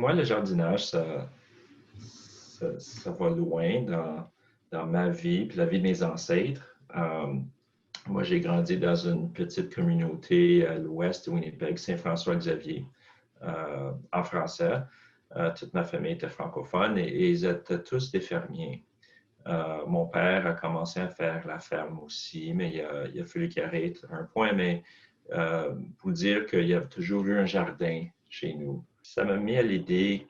moi, le jardinage, ça va loin dans ma vie puis la vie de mes ancêtres. Moi, j'ai grandi dans une petite communauté à l'ouest de Winnipeg, Saint-François-Xavier, en français. Toute ma famille était francophone et ils étaient tous des fermiers. Mon père a commencé à faire la ferme aussi, mais il a fallu qu'il arrête à un point. Mais pour dire qu'il y a toujours eu un jardin chez nous, ça m'a mis à l'idée,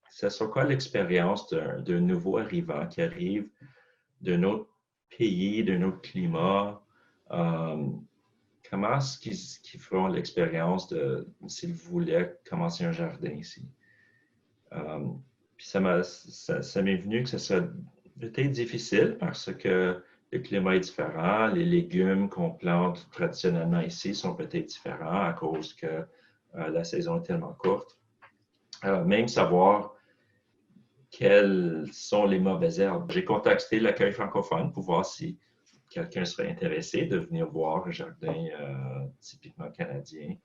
c'est sur quoi l'expérience d'un nouveau arrivant qui arrive d'un autre pays, d'un autre climat. Euh, Comment est-ce qu'ils feront l'expérience s'ils voulaient commencer un jardin ici? Euh, Puis ça m'est venu que ça serait peut-être difficile parce que le climat est différent. Les légumes qu'on plante traditionnellement ici sont peut-être différents à cause que la saison est tellement courte. Même savoir quelles sont les mauvaises herbes. J'ai contacté l'accueil francophone pour voir si quelqu'un serait intéressé de venir voir un jardin typiquement canadien.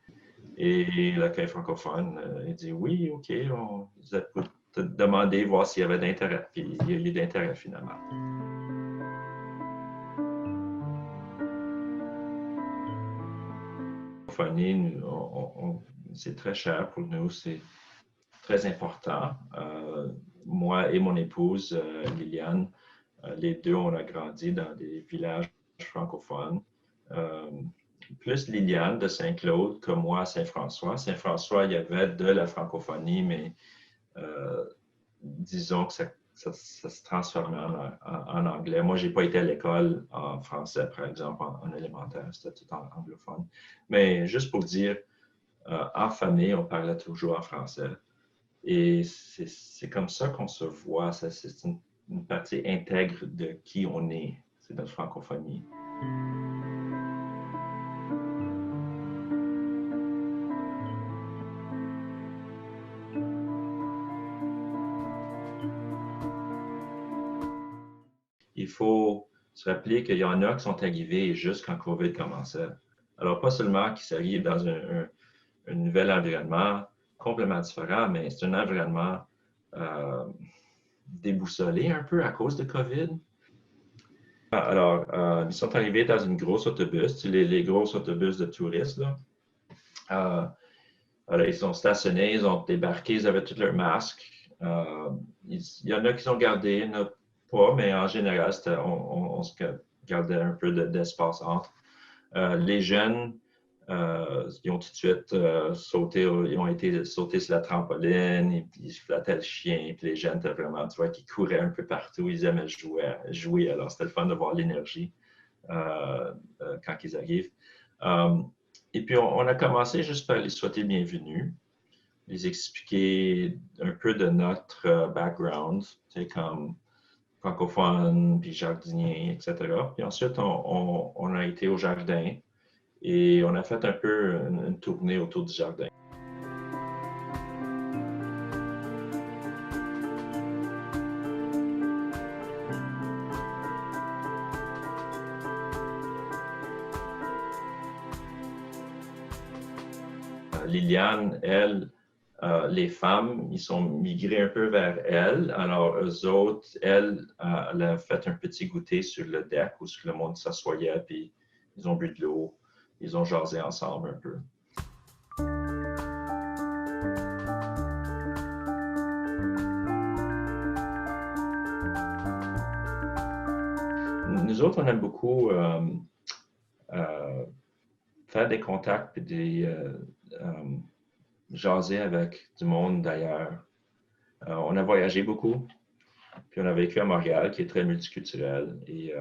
Et l'accueil francophone, il dit oui, OK, vous êtes pour te demander, voir s'il y avait d'intérêt. Puis il y a eu d'intérêt finalement. C'est très cher pour nous, c'est très important. Moi et mon épouse, Liliane, les deux, on a grandi dans des villages francophones. Plus Liliane de Saint-Claude que moi à Saint-François. Saint-François, il y avait de la francophonie, mais disons que ça se transformait en anglais. Moi, je n'ai pas été à l'école en français, par exemple, en élémentaire. C'était tout en anglophone. Mais juste pour dire, en famille, on parlait toujours en français. Et c'est comme ça qu'on se voit. C'est une partie intègre de qui on est. C'est notre francophonie. Il faut se rappeler qu'il y en a qui sont arrivés juste quand COVID commençait. Alors, pas seulement qu'ils arrivent dans un nouvel environnement complètement différent, mais c'est un environnement déboussolé un peu à cause de COVID. Alors, ils sont arrivés dans une grosse autobus, les gros autobus de touristes. Là. Alors, ils sont stationnés, ils ont débarqué, ils avaient tous leurs masques. Il y en a qui ont gardé, il n'y en a pas, mais en général, on se gardait un peu d'espace entre. Les jeunes, ils ont tout de suite sauté, ils ont été sautés sur la trampoline, et puis ils flattaient le chien, puis les jeunes étaient vraiment, tu vois, qui couraient un peu partout, ils aimaient jouer. Alors, c'était le fun de voir l'énergie quand ils arrivent. Et puis, on a commencé juste par les souhaiter bienvenue, les expliquer un peu de notre background, tu sais, comme francophone, puis jardinier, etc. Puis ensuite, on a été au jardin et on a fait un peu une tournée autour du jardin. Liliane, elle, les femmes, ils sont migrés un peu vers elle. Alors, eux autres, elle a fait un petit goûter sur le deck où le monde s'assoyait, puis ils ont bu de l'eau, ils ont jasé ensemble un peu. Nous autres, on aime beaucoup faire des contacts et jaser avec du monde d'ailleurs. On a voyagé beaucoup, puis on a vécu à Montréal, qui est très multiculturel. Et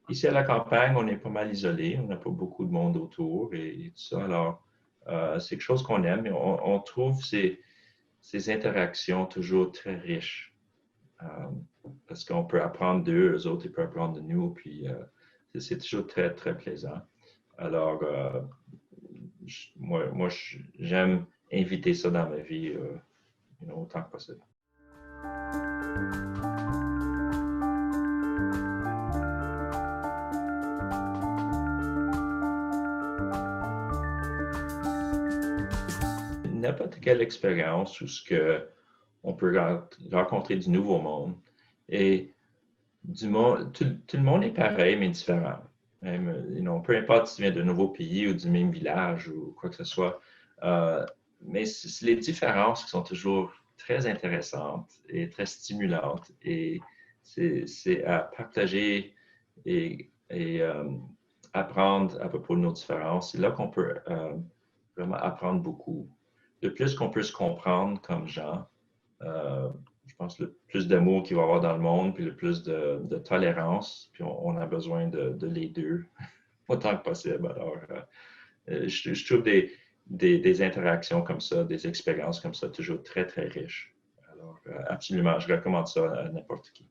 ici à la campagne, on est pas mal isolé, on n'a pas beaucoup de monde autour et tout ça. Alors, c'est quelque chose qu'on aime et on trouve ces interactions toujours très riches. Parce qu'on peut apprendre d'eux, eux autres, ils peuvent apprendre de nous, puis c'est toujours très, très plaisant. Alors, moi j'aime inviter ça dans ma vie autant que possible. n'importe quelle expérience où on peut rencontrer du nouveau monde. Et tout le monde est pareil, mais différent. Même, peu importe si tu viens d'un nouveau pays ou du même village ou quoi que ce soit. Mais c'est les différences qui sont toujours très intéressantes et très stimulantes. Et c'est à partager et apprendre à propos de nos différences. C'est là qu'on peut vraiment apprendre beaucoup. Le plus qu'on peut se comprendre comme gens, je pense le plus d'amour qu'il va y avoir dans le monde, puis le plus de tolérance, puis on a besoin de les deux autant que possible. Alors, je trouve des interactions comme ça, des expériences comme ça, toujours très, très riches. Alors, absolument, je recommande ça à n'importe qui.